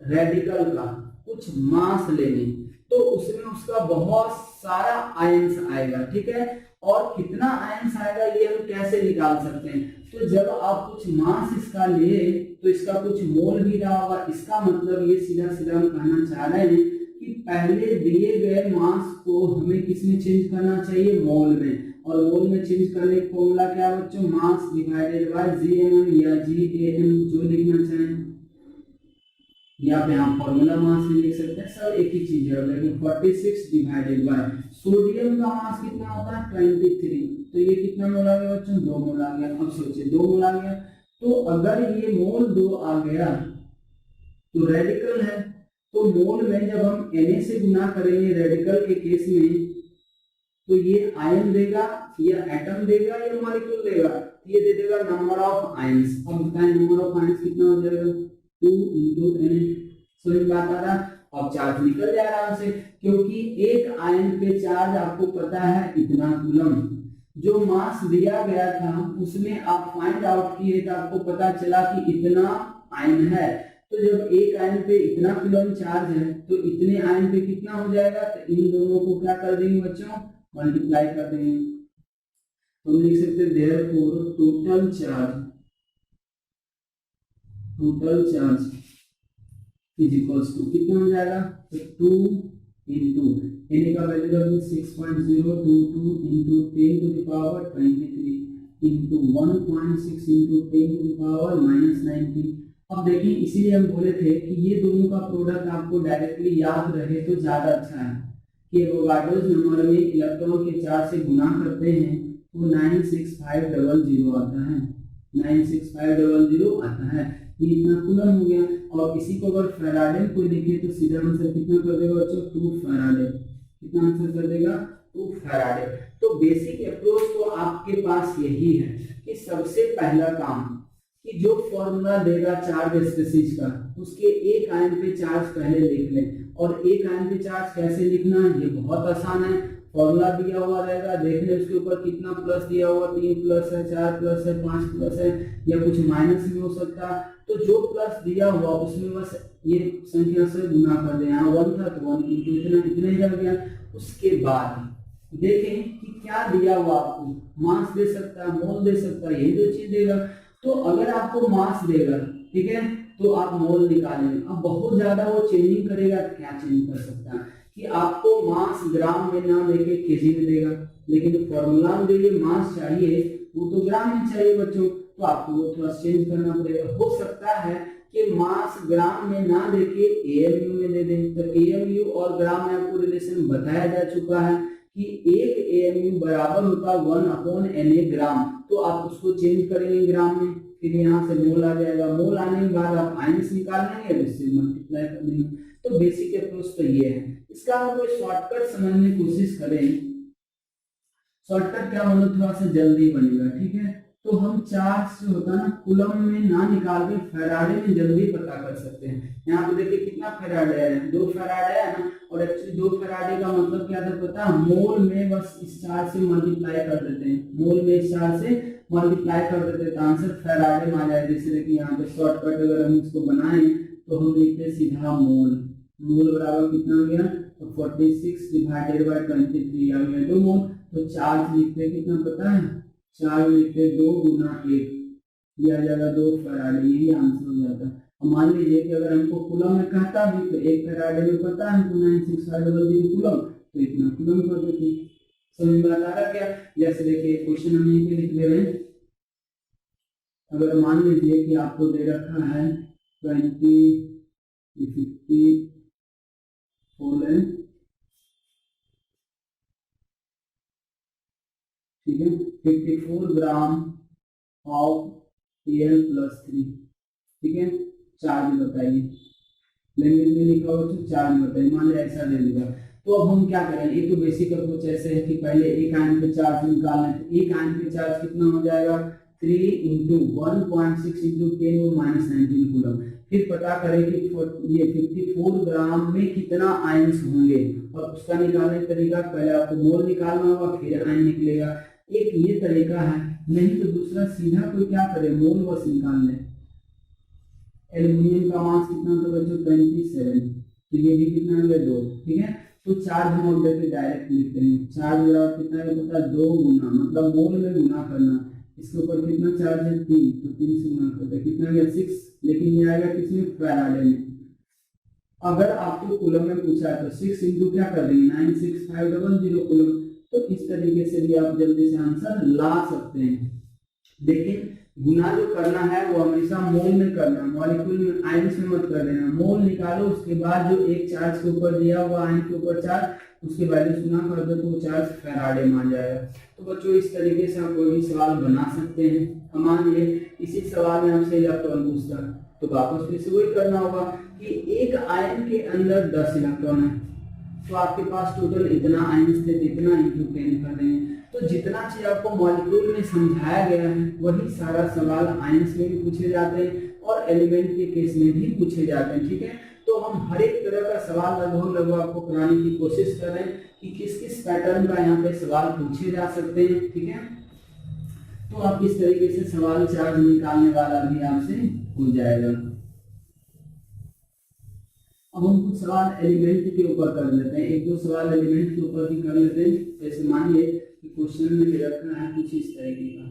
रेडिकल का कुछ मास लेंगे तो उसमें उसका बहुत सारा आयंस आएगा, ठीक है, और कितना आयंस आएगा ये हम कैसे निकाल सकते हैं। तो जब आप कुछ मास इसका ले तो इसका कुछ मोल भी रहा होगा, इसका मतलब ये सीधा सीधा हम कहना चाह रहे हैं कि पहले दिए गए मास को हमें किसमें चेंज करना चाहिए, मोल में, और मोल में चेंज करने का फॉर्मूला क्या है बच्चों, मास डिवाइडेड बाय जीएमएम या जीएएम, जो लिखना चाहें, या पे आप फॉर्मूला मास भी लिख सकते हैं, सब एक ही चीज है। लेकिन 46 डिवाइडेड बाय सोडियम का मास कितना होता है 23, तो ये कितना मोल आ गया बच्चों, 2 मोल आ गया। अब सोचिए 2 मोल आ गया, तो अगर ये मोल 2 आ गया तो रेडिकल है, तो मोल में जब हम Na से गुना करेंगे रेडिकल के केस में, तो ये आयन देगा या एटम देगा या मॉलिक्यूल देगा, ये दे देगा नंबर ऑफ आयंस। अब बताएं नंबर ऑफ आयंस कितना हो जाएगा, 2 × Na। समझ में बात आ रहा, अब चार्ज निकल जा रहा है, क्योंकि एक आयन पे चार्ज आपको पता है इतना कूलम, जो मास दिया गया था उसमें आप फाइंड आउट किए तो आपको पता चला कि इतना आयन है, तो जब एक आयन पे इतना कूलम चार्ज है तो इतने आयन पे कितना हो जाएगा, तो इन दोनों को क्या कर देंगे बच्चों, मल्टीप्लाई कर देंगे। तो हम लिख सकते हैं therefore total charge is equals to कितना हो जाएगा, तो 2 × Na का वैल्यू रखेंगे 6.022 × 10⁻23 × 1.6 × 10⁻−19। अब देखिए इसीलिए हम बोले थे कि ये दोनों का प्रोडक्ट आपको डायरेक्टली याद रहे तो ज्यादा अच्छा है कि एवोगाड्रोस नंबर में इलेक्ट्रॉन के चार्ज से गुना करते हैं तो 96500 आता है, 96500 आता है, ये इतना कूलम हो गया। और इसी को अगर फैराडे को लिखे तो सीधा आंसर कितना कर देगा बच्चों, 2 फैराडे, कितना आंसर कर देगा, 2 फैराडे। तो बेसिक अप्रोच तो आपके पास यही है कि सबसे पहला काम कि जो फॉर्मूला देगा चार्ज स्पीशीज का उसके एक आयन पे चार्ज पहले लिख लें, और एक आयन पे चार्ज कैसे लिखना है ये बहुत आसान है, फॉर्मूला दिया हुआ रहेगा, देख लें उसके ऊपर कितना प्लस दिया हुआ, 3 प्लस है, 4 प्लस है, 5 प्लस है, या कुछ माइनस में हो सकता है, तो जो प्लस दिया हुआ उसमें बस ये संख्या से गुना कर दें, यहाँ 1 था तो 1 × इतना ही रह गया। उसके बाद देखें कि क्या दिया हुआ आपको, मास दे सकता है, मोल दे सकता है, यही दो चीज देगा। तो अगर आपको मास देगा, ठीक है, तो आप मोल निकालेंगे। अब बहुत ज्यादा वो चेंजिंग करेगा तो क्या चेंज कर सकता है कि आपको मास ग्राम में ना देके केजी में देगा, लेकिन फॉर्मूला में जो ये मास चाहिए वो तो ग्राम में चाहिए बच्चों, तो आपको वो थोड़ा चेंज करना पड़ेगा। हो सकता है कि मास ग्राम में ना देके एएमयू में दे दें, तो एएमयू और ग्राम में आपको रिलेशन बताया जा चुका है कि एक एएमयू बराबर होता है 1/Na ग्राम, तो आप उसको चेंज करेंगे ग्राम में, फिर यहाँ से मोल आ जाएगा, मोल आने के बाद आप आयंस निकाल लेंगे और इससे मल्टीप्लाई कर देंगे। तो बेसिक अप्रोच तो ये है। इसका हम कोई शॉर्टकट समझने की कोशिश करें, शॉर्टकट क्या मतलब थोड़ा सा जल्दी बनेगा, ठीक है, तो हम चार्ज से होता है ना कूलम में ना निकाल के फैराडे में जल्दी पता कर सकते हैं। यहाँ पे देखिए कितना फैराडे है, 2 फैराडे है ना, और एक्चुअली 2 फैराडे का मतलब क्या था पता है, मोल में बस इस चार्ज से मल्टीप्लाई कर देते हैं, मोल में इस चार्ज से मल्टीप्लाई कर देते हैं तो आंसर फैराडे में आ जाए। जैसे देखिए यहाँ पे शॉर्टकट अगर हम इसको बनाएं तो हम लिखते सीधा मोल, मोल बराबर कितना हो गया, तो 46 डिवाइडेड बाय 23 आ गया 2 मोल। तो चार्ज लिखते कितना पता है, चार्ज लिखते 2 × 1, यह आ जाएगा 2 फैराडे, यही आंसर हो जाता है। मान लीजिए कि अगर हमको कूलम में कहता भी तो 1 फैराडे में पता है हमको 96500 कूलम, तो इतना कूलम कर देते हैं। समझ में आ रहा क्या, जैसे देखिए क्वेश्चन हम यहीं पे लिख ले रहे हैं, अगर मान लीजिए कि आपको दे रखा है 54 ठीक है, 54 ग्राम ऑफ Al+3, ठीक है। चार्ज बताइए, लैंग्वेज में लिखा हो तो चार्ज बताइए, मान लो ऐसा दे देगा। तो अब हम क्या करें, ये तो बेसिक अप्रोच ऐसे है कि पहले एक आयन पे चार्ज निकालना है। तो एक आयन पे चार्ज कितना हो जाएगा, 3 × 1.6 × 10⁻19 कूलम। फिर पता करें कि ये 54 ग्राम में कितना आयन्स होंगे, और उसका निकालने का तरीका पहले आपको मोल निकालना होगा, फिर आयन निकलेगा। एक ये तरीका है, नहीं तो दूसरा सीधा कोई क्या करे, मोल बस निकाल ले। एल्यूमिनियम का मास कितना था बच्चों, 27, तो ये भी कितना है 2, ठीक है। तो चार्ज हम ऑर्डर के डायरेक्ट लिखते हैं, चार्ज बराबर कितना है पता, 2 गुना, मतलब मोल में गुना करना। इसके ऊपर कितना चार्ज है, 3, तो 3 से गुना करते हैं, कितना गया 6, लेकिन ये आएगा किसमें, फैराडे में। अगर आपको कूलम में पूछा है तो 6 इंटू क्या कर देंगे, 96500 कूलम। तो इस तरीके से भी आप जल्दी से आंसर ला सकते हैं। लेकिन गुना जो करना है वो हमेशा मोल में करना, मॉलिक्यूल में आयन्स में मत कर देना। मोल निकालो, उसके बाद जो एक चार्ज के ऊपर दिया हुआ आयन के ऊपर चार्ज, उसके वैल्यू गुना कर दो तो वो चार्ज फैराडे में आ जाएगा। तो बच्चों इस तरीके से आप कोई भी सवाल बना सकते हैं। मान लिए इसी सवाल में हमसे इलेक्ट्रॉन पूछता, तो वापस फिर से वही करना होगा कि एक आयन के अंदर 10 इलेक्ट्रॉन है, तो आपके पास टोटल इतना आयन्स थे, इतना इंटू 10 कर देंगे। तो जितना चीज आपको मॉलिक्यूल में समझाया गया है वही सारा सवाल आयन्स में भी पूछे जाते हैं और एलिमेंट के केस में भी पूछे जाते हैं, ठीक है। तो हम हर एक तरह का सवाल लगभग आपको कराने की कोशिश कर रहे हैं कि किस किस पैटर्न का यहाँ पे सवाल पूछे जा सकते हैं, ठीक है। तो आप इस तरीके से सवाल चार्ज निकालने वाला भी आपसे हो जाएगा। अब हम कुछ सवाल एलिमेंट के ऊपर कर लेते हैं, एक दो सवाल एलिमेंट के ऊपर भी कर लेते हैं। जैसे मानिए कि क्वेश्चन में दे रखा है कुछ इस तरीके का,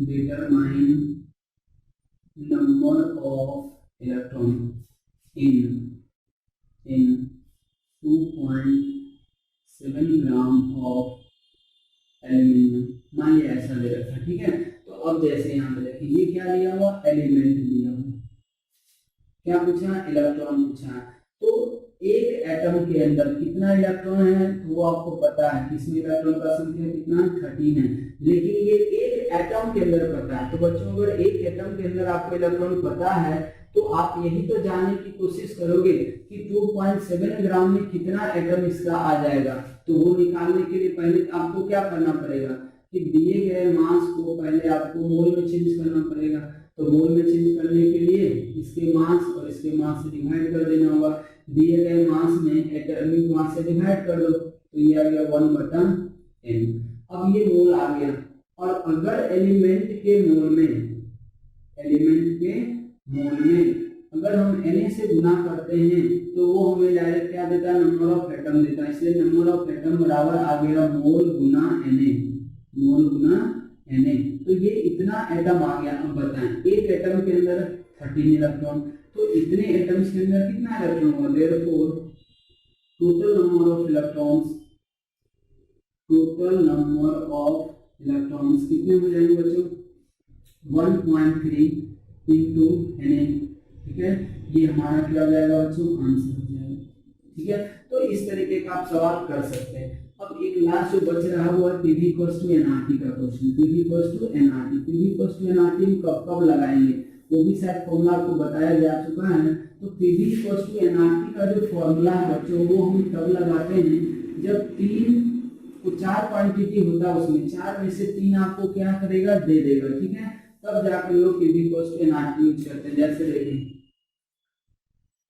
determine number of electron in 2.7 gram of aluminium, मान लिया ऐसा दे रखा है, ठीक है। तो अब जैसे यहाँ पे देखिए ये क्या लिया हुआ, एलिमेंट लिया हुआ, क्या पूछा, इलेक्ट्रॉन पूछा। तो एक एटम के अंदर कितना इलेक्ट्रॉन है तो वो आपको पता है, किसमें इलेक्ट्रॉन का संख्या कितना 13 है, लेकिन ये एक एटम के अंदर पता है। तो बच्चों अगर एक एटम के अंदर आपको इलेक्ट्रॉन पता है तो आप यही तो जानने की कोशिश करोगे कि 2.7 ग्राम में कितना एटम इसका आ जाएगा। तो वो निकालने के लिए पहले आपको क्या करना पड़ेगा कि दिए गए मास को पहले आपको मोल में चेंज करना पड़ेगा। तो मोल में चेंज करने के लिए इसके मास और इसके मास से डिवाइड कर देना होगा। दिए गए मास में एटॉमिक मास से डिवाइड कर दो, तो ये आ गया 1/n। अब ये मोल आ गया, और अगर एलिमेंट के मोल में अगर हम Na से गुना करते हैं तो वो हमें डायरेक्ट क्या देता है, नंबर ऑफ एटम देता है। इसलिए नंबर ऑफ एटम बराबर आ गया मोल गुना Na। तो ये इतना एटम आ गया। अब बताएं एक एटम के अंदर 13 इलेक्ट्रॉन, तो इतने एटम्स के अंदर कितना इलेक्ट्रॉन होगा, therefore total number of electrons कितने हो जाएंगे बच्चों, 1.3 इंटू Na, ठीक है। ये हमारा क्या हो जाएगा बच्चों, आंसर हो जाएगा, ठीक है। तो इस तरीके का आप सवाल कर सकते हैं। अब एक लास्ट जो बच रहा है वो है PV = nRT का क्वेश्चन। PV = nRT कब लगाएंगे वो भी शायद फॉर्मूला आपको बताया जा चुका है। तो PV = nRT का जो फॉर्मूला है बच्चों वो हम तब लगाते हैं जब 3 को 4 क्वांटिटी होता है, उसमें 4 में से 3 आपको क्या करेगा, दे देगा, ठीक है। तब जाकर लोग PV = nRT यूज करते हैं। जैसे देखिए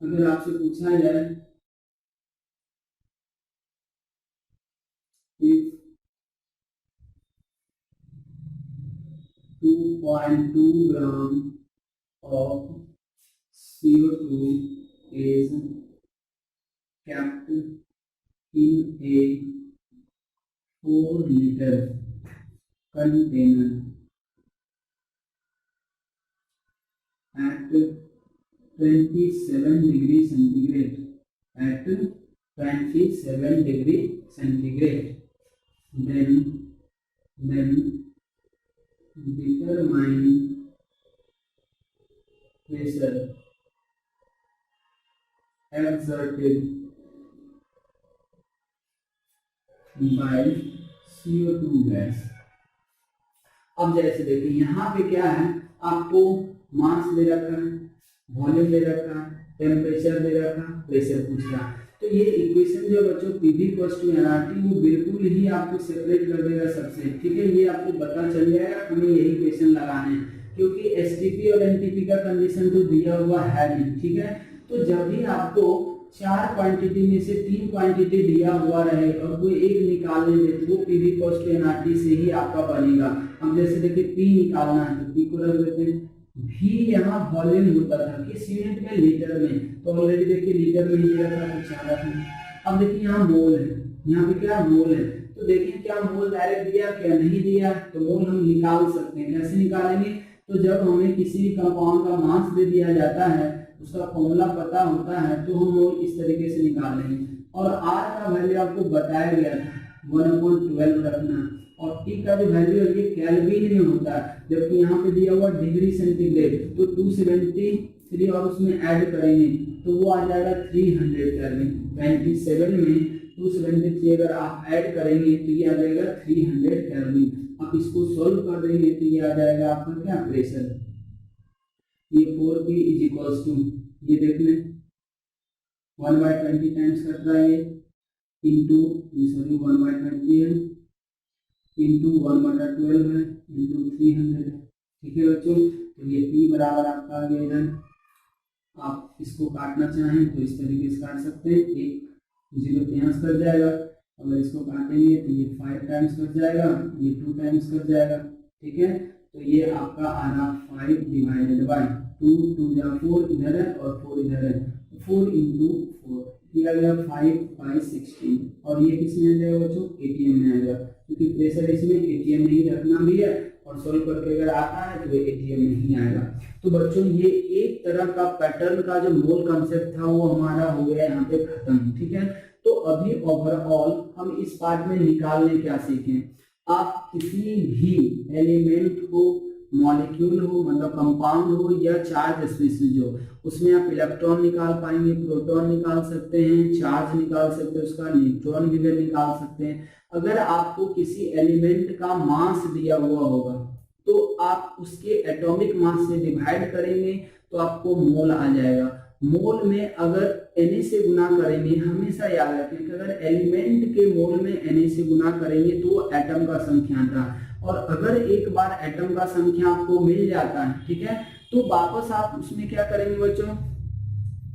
अगर आपसे पूछा जाए 2.2 ग्राम of CO2 is kept in a 4-liter container at 27 degrees centigrade. At 27 degrees centigrade. Then determine pressure exerted by CO2 gas. अब जैसे देखिए यहाँ पे क्या है, आपको मास दे रखा है, वॉल्यूम दे रखा है, टेम्परेचर दे रखा है, प्रेशर पूछ रहा है। तो ये इक्वेशन जो बच्चों पीवी इक्वल्स टू एनआरटी वो बिल्कुल ही आपको सेपरेट कर देगा सबसे, ठीक है। ये आपको पता चल जाएगा हमें यही इक्वेशन लगाने हैं, क्योंकि एसटीपी और एनटीपी का कंडीशन तो दिया हुआ है नहीं, ठीक है। तो जब भी आपको 4 क्वांटिटी में से 3 क्वांटिटी दिया हुआ रहे और कोई एक निकालने में, तो पीवी इक्वल्स टू एनआरटी से ही आपका बनेगा। अब जैसे देखिए पी निकालना है तो पी को रख देते हैं, भी यहाँ वॉल्यूम होता था किस यूनिट में, लीटर में, तो ऑलरेडी देखिए लीटर में ही दिया था तो 4 था। अब देखिए यहाँ मोल है, यहाँ पे क्या मोल है, तो देखिए क्या मोल डायरेक्ट दिया क्या नहीं दिया, तो मोल हम निकाल सकते हैं। कैसे निकालेंगे, तो जब हमें किसी भी कंपाउंड का मास दे दिया जाता है, उसका फॉर्मूला पता होता है, तो हम मोल इस तरीके से निकाल लेंगे। और आर का वैल्यू आपको बताया गया था 1/12 रखना, और टी का जो वैल्यू है ये केल्विन में होता है, जबकि यहाँ पे दिया हुआ डिग्री सेंटीग्रेड, तो 273 और उसमें ऐड करेंगे तो वो आ जाएगा 300 केल्विन। 27 में 273 अगर आप ऐड करेंगे तो ये आ जाएगा 300 केल्विन। आप इसको सोल्व कर देंगे तो ये आ जाएगा आपका क्या, प्रेशर। ये 4P इज इक्वल्स टू, ये देख लें 1/20 टाइम्स कर रहा है ये, इंटू ये सॉरी 1/20 है, इंटू 1/12 है, इंटू 300 है, ठीक है बच्चों। तो ये P बराबर आपका आ गया इधर। आप इसको काटना चाहें तो इस तरीके से काट सकते हैं, एक 0 यहाँ कट जाएगा, अगर इसको काटेंगे तो ये 5 टाइम्स कट जाएगा, ये 2 टाइम्स कट जाएगा, ठीक है। तो ये आपका आ रहा 5 डिवाइडेड बाई 2, 2 या 4 इधर है और 4 इधर है, 4 इंटू 4 किया गया 5/16, और ये किस में आ जाएगा बच्चों, एटीएम में आएगा, क्योंकि प्रेशर इसमें एटीएम में ही रखना भी है, और सोल्व करके अगर आता है तो एटीएम में ही आएगा। तो बच्चों ये एक तरह का पैटर्न का जो मोल कंसेप्ट था वो हमारा हो गया यहाँ पे खत्म, ठीक है। तो अभी ओवरऑल हम इस पार्ट में निकालने क्या सीखें, आप किसी भी एलिमेंट को, मॉलिक्यूल हो मतलब कंपाउंड हो या चार्ज स्पीशीज हो, उसमें आप इलेक्ट्रॉन निकाल पाएंगे, प्रोटॉन निकाल सकते हैं, चार्ज निकाल सकते हैं, उसका न्यूट्रॉन भी निकाल सकते हैं। अगर आपको किसी एलिमेंट का मास दिया हुआ होगा तो आप उसके एटॉमिक मास से डिवाइड करेंगे तो आपको मोल आ जाएगा। मोल में अगर Na से गुना करेंगे, हमेशा याद रखें कि अगर एलिमेंट के मोल में Na से गुना करेंगे तो वो एटम का संख्या था, और अगर एक बार एटम का संख्या आपको मिल जाता है, ठीक है, तो वापस आप उसमें क्या करेंगे बच्चों,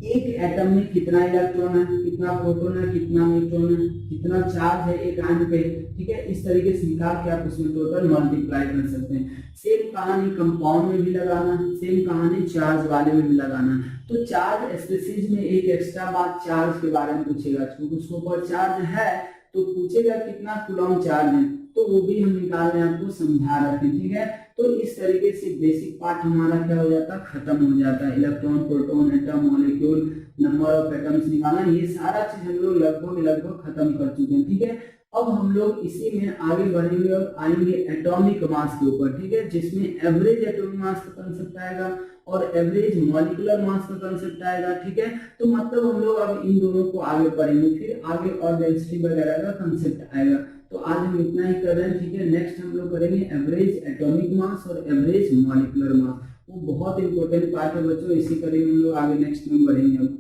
एक एटम में कितना इलेक्ट्रॉन है, कितना प्रोटॉन है, कितना न्यूट्रॉन है, कितना चार्ज है एक आयन पे, ठीक है, इस तरीके से निकाल के आप उसमें टोटल मल्टीप्लाई कर सकते हैं। सेम कहानी कंपाउंड में भी लगाना, सेम कहानी चार्ज वाले में भी लगाना। तो चार्ज स्पीशीज में एक एक्स्ट्रा बात चार्ज के बारे में पूछेगा, क्योंकि उसके ऊपर चार्ज है तो पूछेगा कितना कूलम चार्ज है, तो वो भी हम निकालने आपको समझा रखे, ठीक है। तो इस तरीके से बेसिक पार्ट हमारा क्या हो जाता है, खत्म हो जाता है। Electron, proton, atom, molecule, number of atoms निकालना, ये सारा चीज हम लोग लगभग खत्म कर चुके हैं, ठीक है। अब हम लोग इसी में आगे बढ़ेंगे और आएंगे एटॉमिक मास के ऊपर, ठीक है, जिसमें एवरेज एटॉमिक मास का कंसेप्ट आएगा और एवरेज मॉलिक्यूलर मास का कंसेप्ट आएगा, ठीक है। तो मतलब हम लोग अब इन दोनों को आगे पढ़ेंगे, फिर आगे और डेंसिटी वगैरह का कंसेप्ट आएगा। तो आज हम इतना ही कर रहे हैं, ठीक है। नेक्स्ट हम लोग करेंगे एवरेज एटॉमिक मास और एवरेज मॉलिक्यूलर मास, वो बहुत इंपॉर्टेंट पार्ट है बच्चों, इसी करेंगे हम लोग आगे, नेक्स्ट में बढ़ेंगे अब।